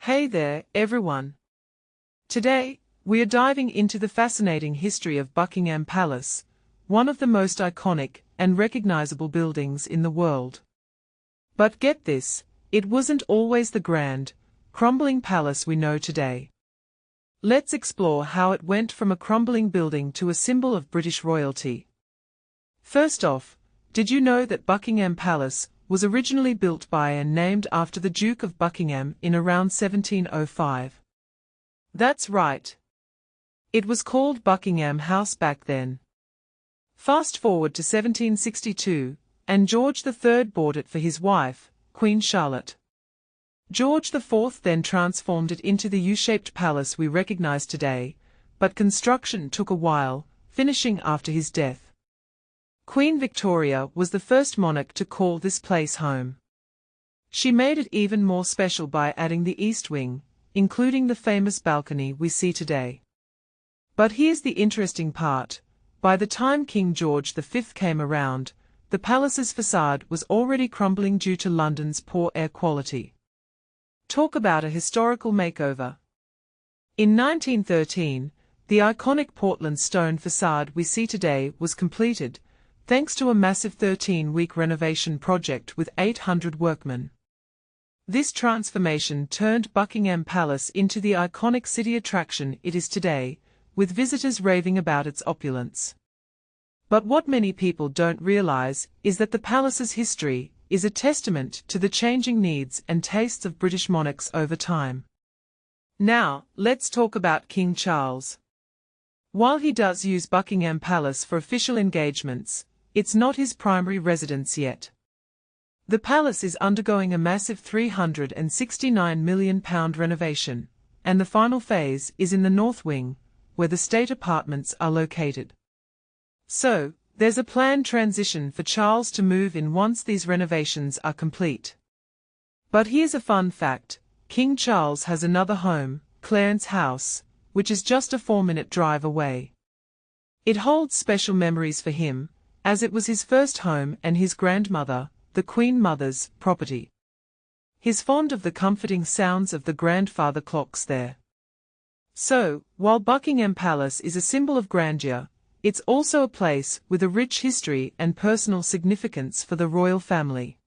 Hey there, everyone. Today, we are diving into the fascinating history of Buckingham Palace, one of the most iconic and recognizable buildings in the world. But get this, it wasn't always the grand, crumbling palace we know today. Let's explore how it went from a crumbling building to a symbol of British royalty. First off, did you know that Buckingham Palace was originally built by and named after the Duke of Buckingham in around 1705? That's right. It was called Buckingham House back then. Fast forward to 1762, and George III bought it for his wife, Queen Charlotte. George IV then transformed it into the U-shaped palace we recognize today, but construction took a while, finishing after his death. Queen Victoria was the first monarch to call this place home. She made it even more special by adding the east wing, including the famous balcony we see today. But here's the interesting part. By the time King George V came around, the palace's facade was already crumbling due to London's poor air quality. Talk about a historical makeover. In 1913, the iconic Portland stone facade we see today was completed, thanks to a massive 13-week renovation project with 800 workmen. This transformation turned Buckingham Palace into the iconic city attraction it is today, with visitors raving about its opulence. But what many people don't realize is that the palace's history is a testament to the changing needs and tastes of British monarchs over time. Now, let's talk about King Charles. While he does use Buckingham Palace for official engagements, it's not his primary residence yet. The palace is undergoing a massive £369 million renovation, and the final phase is in the North Wing, where the state apartments are located. So, there's a planned transition for Charles to move in once these renovations are complete. But here's a fun fact: King Charles has another home, Clarence House, which is just a 4-minute drive away. It holds special memories for him, as it was his first home and his grandmother, the Queen Mother's, property. He's fond of the comforting sounds of the grandfather clocks there. So, while Buckingham Palace is a symbol of grandeur, it's also a place with a rich history and personal significance for the royal family.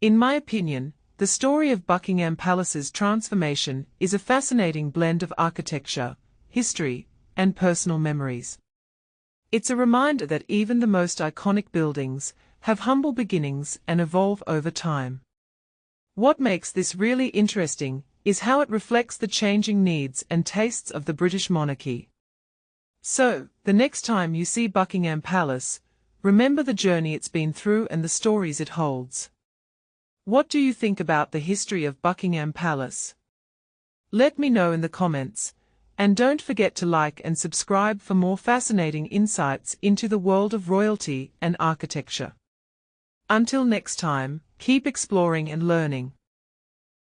In my opinion, the story of Buckingham Palace's transformation is a fascinating blend of architecture, history, and personal memories. It's a reminder that even the most iconic buildings have humble beginnings and evolve over time. What makes this really interesting is how it reflects the changing needs and tastes of the British monarchy. So, the next time you see Buckingham Palace, remember the journey it's been through and the stories it holds. What do you think about the history of Buckingham Palace? Let me know in the comments. And don't forget to like and subscribe for more fascinating insights into the world of royalty and architecture. Until next time, keep exploring and learning.